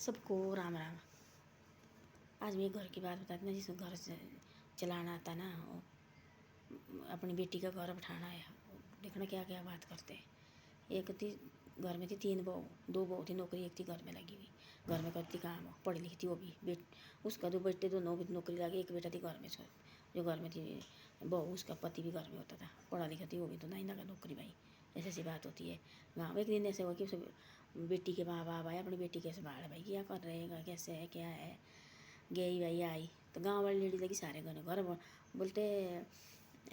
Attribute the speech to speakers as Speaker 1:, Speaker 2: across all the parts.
Speaker 1: सबको राम राम। आज मैं घर की बात बताती ना, जिसको घर से चलाना आता ना, अपनी बेटी का घर बैठाना है। देखना क्या क्या बात करते हैं। एक थी घर में थी 3 बहू, 2 बहू थी नौकरी, एक थी घर में लगी हुई, घर में करती काम, पढ़ी लिखी थी वो भी। उसका 2 बेटे दोनों भी नौकरी लगी। एक बेटा थी घर में, जो घर में थी बहू, उसका पति भी घर में होता था, पढ़ा लिखा थी वो भी, तो नहीं लगा नौकरी भाई। ऐसी सी बात होती है गाँव। एक दिन ऐसे हुआ कि बेटी के माँ बाप आए, अपनी बेटी कैसे बाहर भाई, क्या कर रहे हैं, कैसे है, क्या है। गई भाई आई तो गाँव वाली लेडी लगी सारे घर बोलते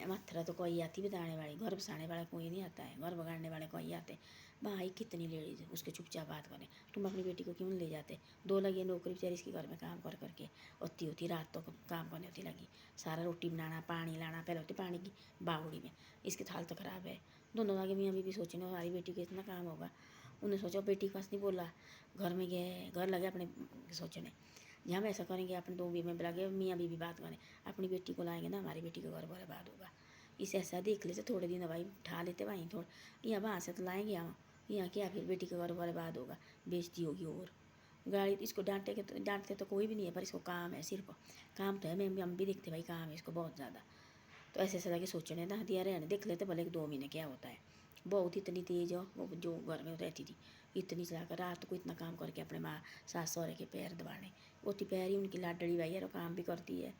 Speaker 1: मत्थरा तो कोई आती बताने वाली, घर बसाने वाला कोई नहीं आता है, घर बगाड़ने वाले कोई आते। भाई कितनी लेडीज उसके चुपचाप बात करें, तुम अपनी बेटी को क्यों ले जाते। 2 लगी नौकरी बेचारी इसके घर में काम कर करके होती होती रात तो काम करने होती लगी, सारा रोटी बनाना, पानी लाना, पहले होती पानी की बावड़ी में, इसकी हालत ख़राब है। दोनों आगे मियाँ बीवी सोचने हमारी बेटी को इतना काम होगा। उन्हें सोचा, बेटी के पास नहीं बोला, घर में गए, घर लगे अपने सोचने, जहाँ हम ऐसा करेंगे अपने 2 बीवी में लगे मियाँ बीवी बात करें, अपनी बेटी को लाएंगे ना, हमारी बेटी का घर बर्बाद होगा। इसे ऐसा देख लेते थोड़े दिन भाई उठा लेते भाई, थोड़ा यहाँ वहाँ से तो लाएंगे हम, यहाँ क्या फिर बेटी का घर बर्बाद होगा, बेइज्जती होगी। और गाड़ी इसको डांटते तो कोई भी नहीं है, पर इसको काम है, सिर्फ काम तो है। मैं हम भी देखते भाई काम है इसको बहुत ज़्यादा। तो ऐसे ऐसे लगे सोचने ना दिया रहने, देख लेते भले 2 महीने क्या होता है। बहुत इतनी तेज हो वो, जो घर में रहती थी इतनी चलाकर रात को इतना काम करके अपने माँ सास सहुरे के पैर दबाने, वो तो पैर ही उनकी लाडली भाई है, और काम भी करती है।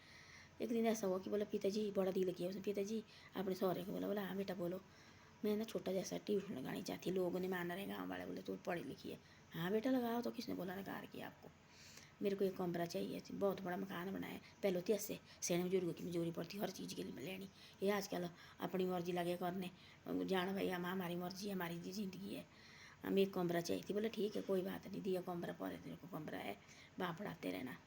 Speaker 1: एक दिन ऐसा हुआ कि बोला पिताजी, बड़ा दिल किया उसने, पिताजी अपने सहुरे को बोला हाँ बेटा बोलो, मैं ना छोटा जैसा ट्यूशन लगानी चाहती। लोगों ने माना रहे गाँव वाले, बोले तू पढ़ी लिखी है, हाँ बेटा लगाओ। तो किसने बोला नकार किया आपको। मेरे को एक कमरा चाहिए, बहुत बड़ा मकान बनाया। पहले होती ऐसे सेने बुजुर्गों की मजूरी पड़ती हर चीज़ के लिए लेनी, ये आजकल अपनी मर्जी लगे करने, जान भाई हम हमारी मर्जी है, हमारी ज़िंदगी है। हमें एक कमरा चाहिए थी। बोले ठीक है कोई बात नहीं, दिया कमरा, पौधे तेरे को कमरा है, वहाँ पढ़ाते रहना।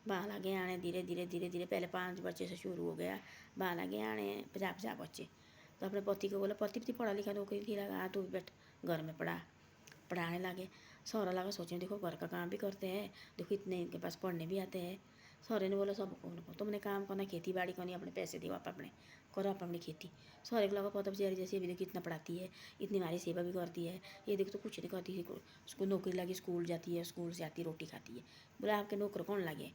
Speaker 1: वहाँ लगे आने धीरे धीरे धीरे धीरे, पहले 5 बच्चे से शुरू हो गया, वहाँ लगे आने 50 बच्चे। तो अपने पति को बोला, पति पढ़ा लिखा नौकरी थी लगा, तू बैठ घर में पढ़ाने लगे। सहुरा लगा सोचने, देखो घर का काम भी करते हैं, देखो इतने इनके पास पढ़ने भी आते हैं। सहुरे ने बोला सबको उनको, तुमने काम करना, खेती बाड़ी करनी, अपने पैसे दो आप अपने, करो आप अपनी खेती। सहुरे को लगा पता बेचारी जैसे अभी देखो कितना पढ़ाती है, इतनी हमारी सेवा भी करती है, ये देखो तो कुछ नहीं करती है, उसको नौकरी लगी, स्कूल जाती है, स्कूल से आती रोटी खाती है। बोला आपके नौकर कौन लगे,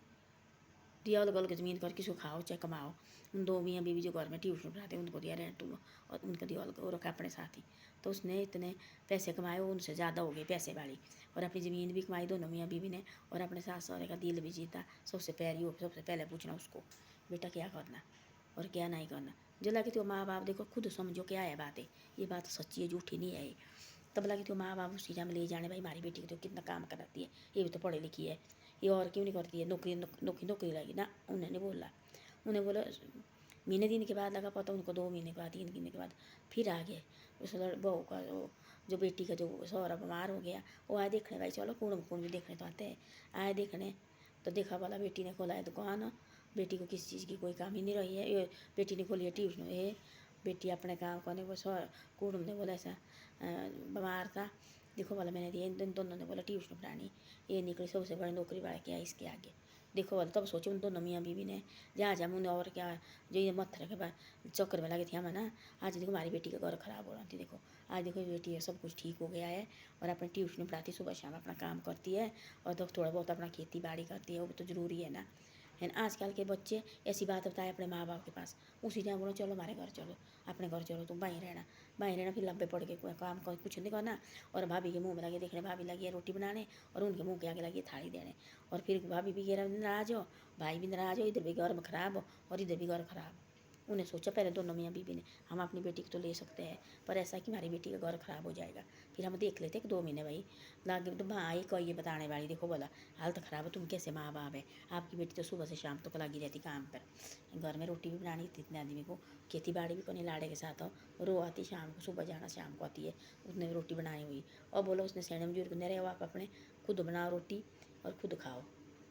Speaker 1: दिया अलग अलग ज़मीन कर, किसी को खाओ चाहे कमाओ। उन 2 मियाँ बीवी जो घर में ट्यूशन पढ़ाते उनको दिया रेंट तुम, और उनका दिया अलग और रखा अपने साथ ही। तो उसने इतने पैसे कमाए, वो उनसे ज़्यादा हो गए पैसे वाली, और अपनी ज़मीन भी कमाई दोनों मियाँ बीवी ने, और अपने सास सहुरे का दिल भी जीता। सबसे पहले पूछना उसको बेटा क्या करना और क्या नहीं करना। जो लगे तो माँ बाप देखो खुद समझो क्या है बात है, ये बात सच्ची है झूठी नहीं है। तब लगी तो माँ बाप उसी में ले जाने, भाई हमारी बेटी को तो कितना काम कराती है, ये भी तो पढ़ी लिखी है, ये और क्यों नहीं करती है, नौकरी लगी ना। उन्होंने बोला, उन्हें बोला महीने दिन के बाद लगा पता उनको, 2 महीने के बाद 3 महीने के बाद फिर आ गए। उस बहू का जो बेटी का जो सहुरा बीमार हो गया, वो आए देखने, भाई चलो कौन भी देखने तो आते हैं, आए देखने। तो देखा वाला बेटी ने खोला है दुकान, बेटी को किसी चीज़ की कोई काम ही नहीं रही है। ये बेटी ने खोली है ट्यूशन, ये बेटी अपने काम करने वो कूड़म ने बोला ऐसा बीमार था, देखो वाला मैंने दिया। इन दोनों ने बोला ट्यूशन पढ़ानी, ये निकली सबसे बड़ी नौकरी वाला क्या है इसके आगे। देखो वाला तब सोचे उन दोनों मियाँ बीवी ने, जहाँ जहाँ उन्हें और क्या जो ये मत्थर के बाद चक्कर में लगे थे हम ना। आज देखो हमारी बेटी का घर खराब हो रहा थी, देखो आज देखो बेटी है सब कुछ ठीक हो गया है, और अपने ट्यूशन पढ़ाती, सुबह शाम अपना काम करती है, और तो थोड़ा बहुत अपना खेती बाड़ी करती है, वो भी तो ज़रूरी है ना। है ना, आजकल के बच्चे ऐसी बात बताए अपने माँ बाप के पास, उसी टाइम बोलो चलो हमारे घर चलो, अपने घर चलो, तुम बाहीं रहना, फिर लंबे पड़ के कोई काम कुछ नहीं करना। और भाभी के मुँह में लगे देखने, भाभी लगी है रोटी बनाने, और उनके मुँह के आगे लगी थाली देने, और फिर भाभी भी नाराज़ हो, भाई भी नाराज़ हो, इधर भी घर में ख़राब हो और इधर भी घर ख़राब हो। उन्हें सोचा पहले दोनों मियाँ बीवी ने, हम अपनी बेटी को तो ले सकते हैं, पर ऐसा कि हमारी बेटी का घर ख़राब हो जाएगा। फिर हम देख लेते कि 2 महीने भाई लागे तो माँ एक ये बताने वाली, देखो बोला हालत ख़राब है, तुम कैसे माँ बाप है, आपकी बेटी तो सुबह से शाम तक लगी रहती काम पर, घर में रोटी भी बनानी थी इतने आदमी को, खेती बाड़ी भी करनी लाड़े के साथ हो, रो आती शाम को, सुबह जाना शाम को आती है, उसने रोटी बनाई हुई। और बोलो उसने सेने बुजुर्ग ने रहे आप अपने खुद बनाओ रोटी और खुद खाओ।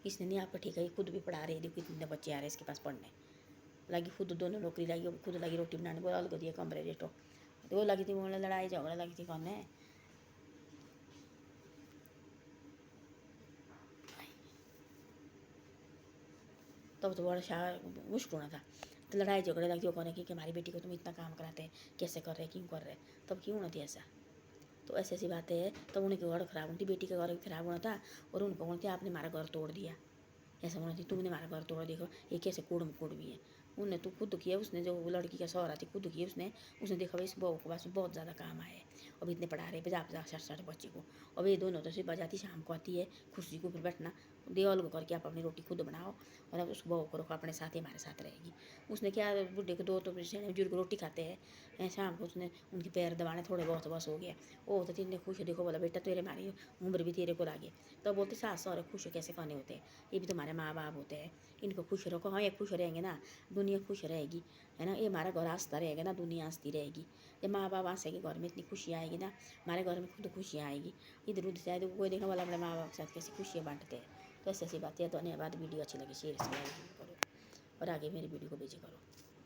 Speaker 1: इसने नहीं आपका ठीक है, खुद भी पढ़ा रही, देखो कितने बच्चे आ रहे हैं इसके पास पढ़ने लगी, खुद दोनों नौकरी लगी, खुद लगी रोटी बनाने, बोला अलग दिया कमरे रेटो। तो वो लगी थी बोले लड़ाई झगड़ा लगी थी करने। तब तो बड़ा मुश्किल होना था। तो लड़ाई झगड़े लगी वो कहने की कि हमारी बेटी को तुम इतना काम कराते हैं, कैसे कर रहे क्यों कर रहे, तब क्यों होना थी ऐसा। तो ऐसी ऐसी बातें है। तब उनके घर खराब होती, बेटी का घर खराब होना था और उनको बोलते आपने हमारा घर तोड़ दिया, ऐसा बोला थी, तुमने हमारा घर तोड़ा, देखो ये कैसे कूड़ भी है। उनने तो खुद किया, उसने जो लड़की का सौरा थी खुद किया उसने देखा भाई इस बहू के पास बहुत ज़्यादा काम आया है। अब इतने पढ़ा रहे 50-50 60-60 बच्चे को। अब ये दोनों तो सिर्फ बजाती शाम को आती है, खुशी को फिर बैठना देवल को करके आप अपनी रोटी खुद बनाओ और अब उस बहू को रखो अपने साथ ही हमारे साथ रहेगी। उसने क्या, बुढ़े को 2 तो बुजुर्ग रोटी खाते हैं, शाम को उसने उनके पैर दबाने थोड़े बहुत बस हो गया। वो तो तीन खुश, देखो बोला बेटा तेरे हमारी उम्र भी तेरे को लागे। तो बोलते सास सौरे खुश कैसे कहने होते हैं, ये भी तुम्हारे माँ बाप होते हैं, इनको खुश रखो। हाँ ये खुश रहेंगे ना दुनिया खुश रहेगी, है ना। ये हमारा घर हंसता रहेगा ना दुनिया हंसती रहेगी। जब माँ बाप हंसेंगे घर में इतनी खुशियाँ आएगी ना, हमारे घर में खुद खुशियाँ आएगी। इधर उधर शायद कोई देखने वाला अपने माँ बाप के साथ कैसी खुशियाँ बांटते हैं। तो ऐसी ऐसी बातें। धन्यवाद। वीडियो अच्छी लगी शेयर करो और आगे मेरी वीडियो को भेजे करो।